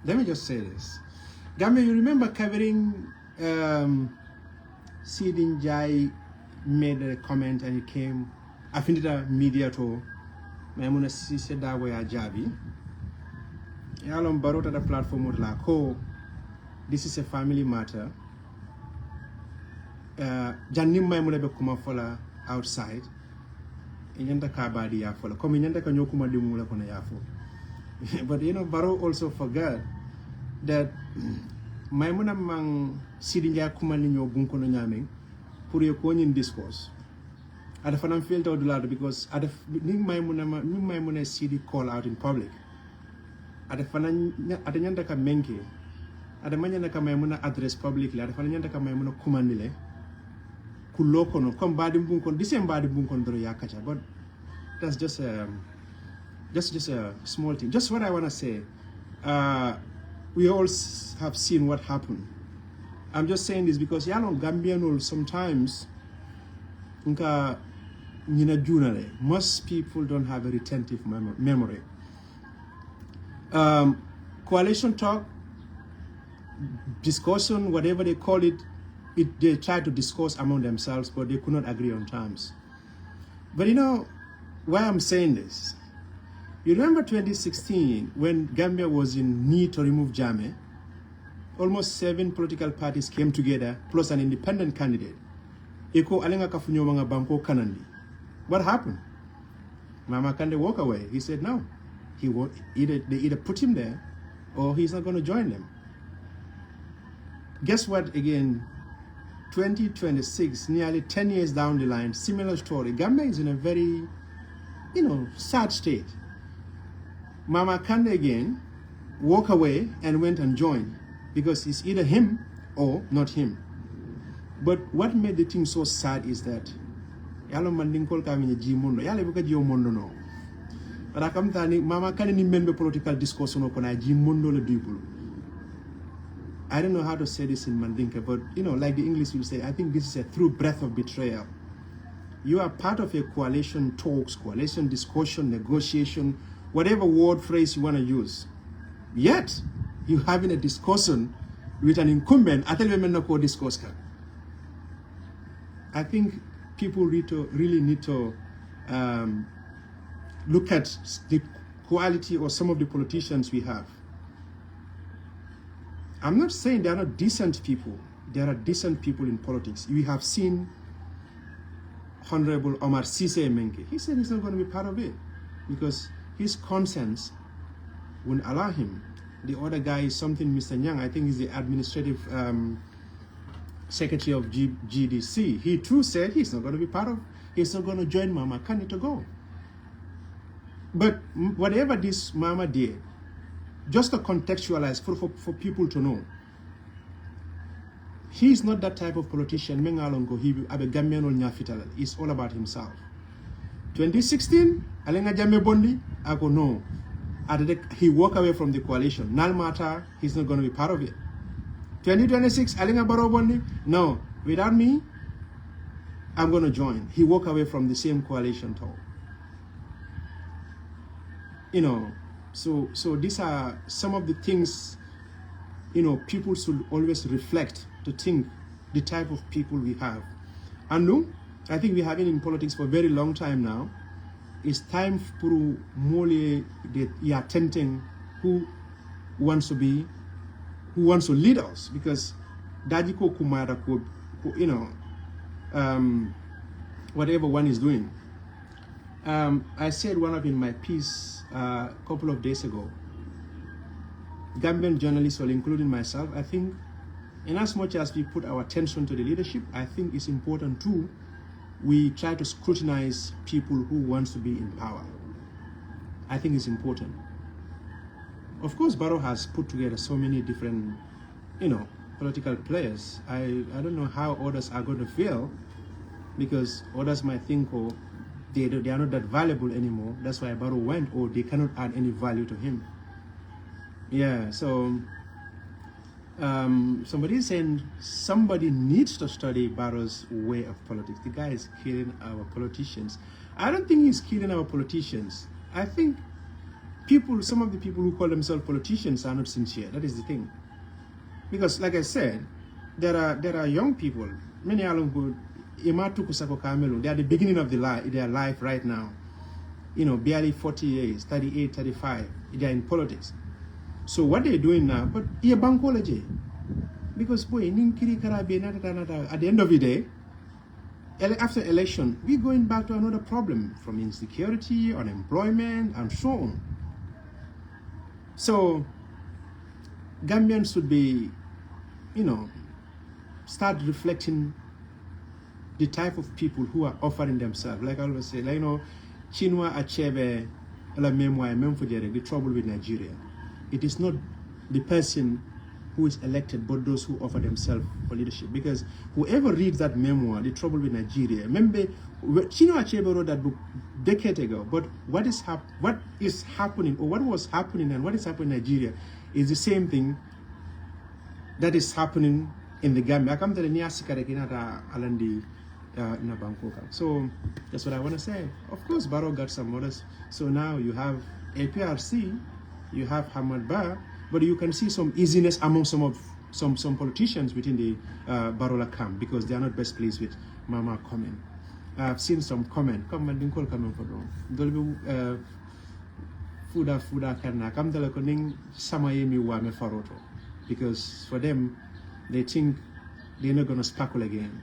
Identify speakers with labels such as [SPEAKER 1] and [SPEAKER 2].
[SPEAKER 1] let me just say this. Gambia, you remember covering Sidin Jai made a comment and he came, I think the media to Maimuna Sise Dawe Ajabi. Yalom Barota the platform with la ko. This is a family matter. Janim Maimuna be kuma fola outside. Inyanda kabadi ya fola. Come inyanda kanyokuma dimula kona yafo. But you know, Baro also forgot that Maimuna mang Sidinja kumani nyo bunko no nyaming puri konyin discourse. Ada fanam filter odulado because ada ning Maimuna Sidi call out in public. Ada nyanda ka menke. Ada manyanda ka Maimuna address publicly. Ada nyanda ka Maimuna kumandile. Kuloko no come badi bunko the same badi bunko ndro yakacha. But that's just a small thing. Just what I want to say. We all have seen what happened. I'm just saying this because Gambian sometimes most people don't have a retentive memory. Coalition talk, discussion, whatever they call it, they try to discuss among themselves, but they could not agree on terms. But you know why I'm saying this? You remember 2016 when Gambia was in need to remove Jammeh? Almost 7 political parties came together plus an independent candidate. Eko alenga kafunyo mga banko kanandi. What happened? Mama Kandeh walk away. He said no. They either put him there or he's not going to join them. Guess what again? 2026, nearly 10 years down the line, similar story. Gambia is in a very, sad state. Mama Kandeh again walked away and went and joined because it's either him or not him. But what made the thing so sad is that yalo mandinkol kami ji mondo yale buka ji mondo no. But akamtani Mama Kandeh ni membe political discourse no kona ji mondo le dibulu. I don't know how to say this in Mandinka, but like the English will say, I think this is a true breath of betrayal. You are part of a coalition talks, coalition discussion, negotiation, whatever word phrase you want to use. Yet, you're having a discussion with an incumbent. I think people really need to look at the quality of some of the politicians we have. I'm not saying they are not decent people. There are decent people in politics. We have seen Honorable Omar Sise Menke. He said he's not going to be part of it because his conscience won't allow him. The other guy is something Mr. Nyang, I think he's the administrative secretary of GDC. He too said he's not going to be he's not going to join Mama Kandeh to go. But whatever this Mama did, just to contextualize for people to know, he's not that type of politician. It's all about himself. 2016, Alenga Jammeh Bondi, I go no. He walked away from the coalition. Nal matter, he's not going to be part of it. 2026, Alenga Barrow Bondi, no. Without me, I'm going to join. He walked away from the same coalition talk. So these are some of the things, people should always reflect to think the type of people we have. And no, I think we have been in politics for a very long time now. It's time for more attempting who wants to lead us, because Dajiko Kumara could, whatever one is doing. I said one of in my piece a couple of days ago, Gambian journalists, well, including myself, I think in as much as we put our attention to the leadership, I think it's important too, we try to scrutinize people who wants to be in power. I think it's important. Of course, Barrow has put together so many different, political players. I don't know how others are going to feel, because others might think, they are not that valuable anymore. That's why Barrow went, or they cannot add any value to him. Yeah, so somebody is saying somebody needs to study Barrow's way of politics. The guy is killing our politicians. I don't think he's killing our politicians. I think some of the people who call themselves politicians are not sincere. That is the thing. Because, like I said, there are young people, many are good. They are at the beginning of their life right now. You know, barely 40 years, 38, 35. They are in politics. So what they're doing now, but yeah, bankology. Because boy, at the end of the day, after election, we're going back to another problem from insecurity, unemployment, and so on. So Gambians should be, you know, start reflecting the type of people who are offering themselves. Like I always say, like, you know, Chinua Achebe, the trouble with Nigeria. It is not the person who is elected, but those who offer themselves for leadership. Because whoever reads that memoir, The Trouble with Nigeria, remember, Chinua Achebe wrote that book decade ago, but what is happening, or what was happening and what is happening in Nigeria is the same thing that is happening in the Gambia. I come to the Alandi in Bangkok. So that's what I want to say. Of course, Barrow got some others. So now you have APRC, you have Hamad Ba, but you can see some easiness among some politicians within the Barola camp because they are not best pleased with Mama comment. I've seen some comment. Comment didn't call comment for them. Dolby Fuda Kana. Come to the Koning Samayemi Wame Faroto. Because for them, they think they're not going to sparkle again.